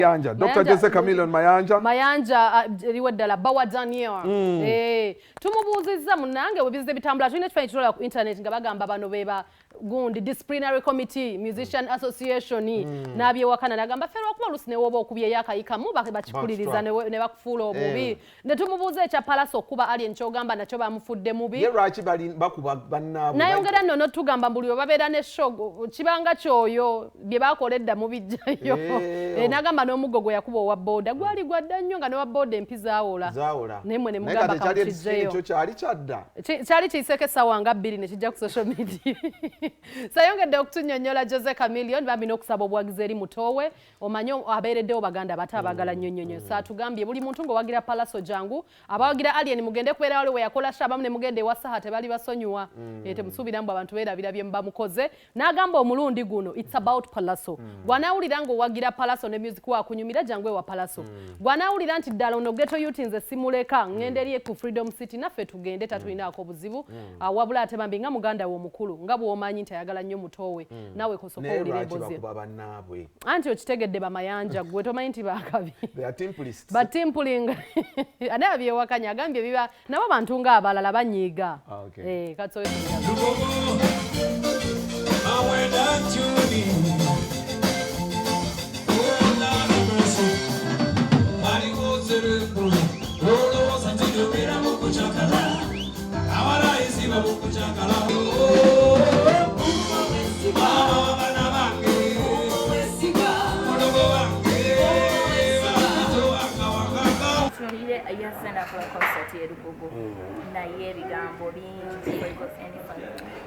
Mayanja, Dr. Jose Chameleone Mayanja. Mayanja liwe ddala bawa Daniel. Tumubuuzizza munange we bizize bitambula tulina kifanyi kitola ku internet nga bagamba bano beba gundi disciplinary committee musician association nabye wakana nagamba fero okuba lusine woba okubye yakayika mu bakikuliriza ne bakufuula obubi ne tumubuuza ekya Pallaso kuba alien kyogamba nakyo bamufudde mubi ye lwaki bali bakuba bannabo nayongera nno tugamba mbuli babeera ne show kibanga kyoyo bye bakoledda mu bijjayo nagamba n'omugogo yakuba owa boda gwali gwadda nnyo nga ne wa boda empizaawola nemwe ne mugamba kakijjeyo ekyo kyali kyadda kyali kiyiseko essaawa nga 2 ne kijja ku social media sayongedde okutunyonnyola Jose Chameleone bambi n'okusaba obwagizi eri mutowe omanyo abeereddewo baganda bato abaagala nnyo saatugambye buli muntu ng'owagira Pallaso jangu abawagira alien mugende kubeera wali we yakola sha abamu ne mugende ewa saha tebali basonyiwa temusuubira mbu abantu beerabira bye mubamukoze n'agamba omulundi guno it's about Pallaso gwanawulira ng'owagira Pallaso ne music wakunyumira jangu ewa Pallaso gwanawulira nti ddala ono ghetto youth nze simuleka ngende eri ku Freedom City naffe tugende tatulinaako buzibu wabula ate bambi nga muganda we omukulu nga bw'omanyi nti ayagala nnyo mutowe nawe kosoka owulira emboozi anti okitegedde bamayanja gwe tomanyi nti bakabi batimpulinga ane abyewakanya agambye biba nabo bantu ng'abalala banyiiga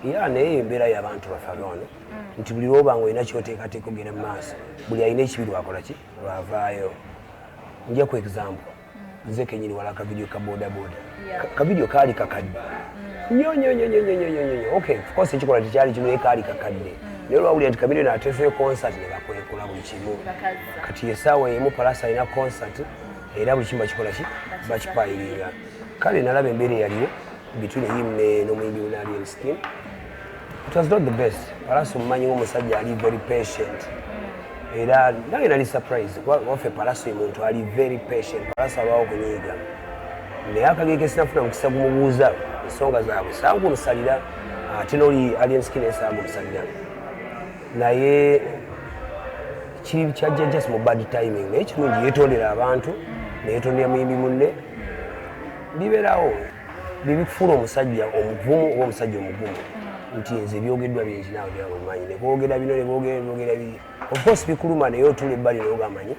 era naye embeera y'abantu bafaga wano nti buli lwoba ng'olina kyoteekateeka ogenda mu maaso buli alina ekibi lwakola ki lwavaayo nja ku example nze kenyini wala akavidiyo ka bodaboda kavidiyo kaali kakadde nnyo okay of course ekikola tekyali kimu naye kaali kakadde naye lwawulira nti Chameleone ateeseyo concert ne bakwekola buli kimu kati essaawa emu Pallaso alina concert era buli kimu bakikola ki bakipayiringa kale nalaba embeera eyaliwo between him n'omuyimbi we Ageesigika. It was not the best. Pallaso mumanyi ng'omusajja ali very patient. Era nange nali surprise waffe Pallaso ye muntu ali very patient. Pallaso abaawo kunyiiga. Naye akagege sinafuna mukisa gumubuuza ensonga zaabwe sankumusalira ate n'oli Ageesigika naye sankumusalira. Naye kiri kyajja just mu bad timing. Naye kirungi yeetondera abantu neyeetondera muyimbi munne bibeerawo bibikufuula omusajja omuvumu oba omusajja omugumu nti nze ebyogeddwa bingi naawe byabamanyi ne boogera bino ne boogera biri of course bikuluma naye otula ebbali n'ogamanyi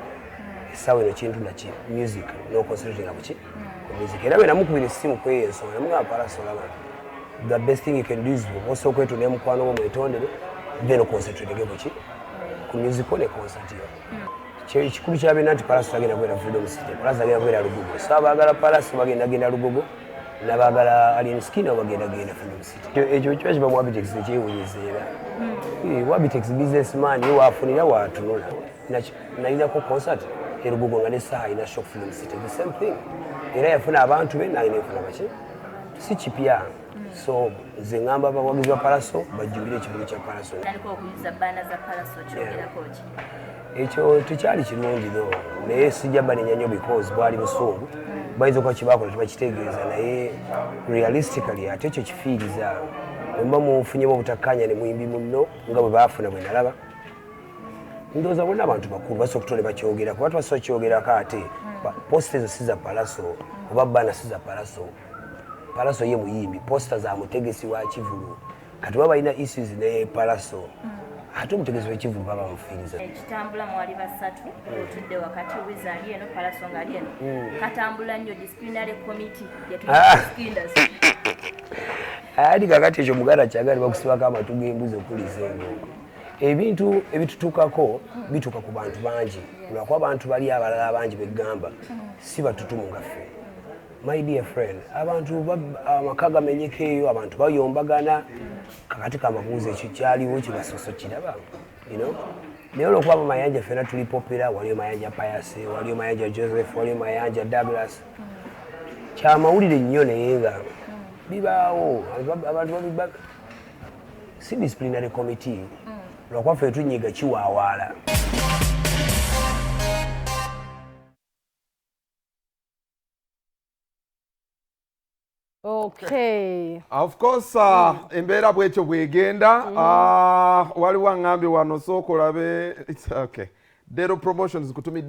essaawa eno kintu naki music n'oconcentratinga kuki ku music era bwe namukubira essimu kweyo ensonga namugamba Pallaso olaba the best thing you can do is osa okwetondera mukwano gwo mwetondere then oconcentratinge kuki ku music ne concert yo ekikulu kyabeera nti Pallaso agenda kubeera Freedom City Pallaso agenda kubeera Lugogo so abaagala Pallaso bagenda Lugogo n'abaagala Ageesigika nabo bagenda Freedom City ekyo kiba kiba mu Wabitex ekyewunyizeera Wabitex businessman ye waafunira waatunula nalinako concert e Lugogo nga n'essaaha alina show Freedom City the same thing era yafuna abantu be naye nefuna baki si kipya so nze ngamba abawagizi ba Pallaso bajjulire ekibuga kya Pallaso ekyo tekyali kirungi no naye sijja banenya nnyo because bwali busungu bayinza okuba kibakola tebakitegeeza naye realistically ate ekyo kifiiriza mba mufunyemu obutakkanya ne muyimbi munno nga bwe baafuna bwe nalaba ndowooza bonna abantu bakulu basobola okutole bakyogera kuba tubasobola kyogerako ate posita ezo si za Pallaso oba bbaana si za Pallaso Pallaso ye muyimbi posita za mutegesi wa Kivulu kati baba balina issues ne Pallaso ate omutegesi w'Ekivulu baba bamufiiriza ekitambula mwali basatu otudde wakati wizali eno Pallaso nga ali eno katambula nnyo disciplinary committee yatuskinders ali kakati ekyo muganda kyagala bakusibako amatu g'embuzi okuliza engoko ebintu ebitutuukako bituuka ku bantu bangi lwakuba abantu bali abalala abangi begamba si batutumu nga ffe my dear friend abantu amaka gamenyeko eyo abantu bayombagana kakati kamabuuza ekyo kyaliwo kibasoso kiraba naye olwokuba amayanja ffena tuli popera waliyo mayanja Payase waliyo mayanja Joseph waliyo mayanja Douglas kyamawulire nnyo naye nga bibaawo abantu babiba si disciplinary committee lwakuba ffe tunyiga kiwaawaala Okay. Of course, embeera bwekyo bwegenda. Waliwo ngambye wano sooka olabe. It's okay. Dero Promotions kutumidde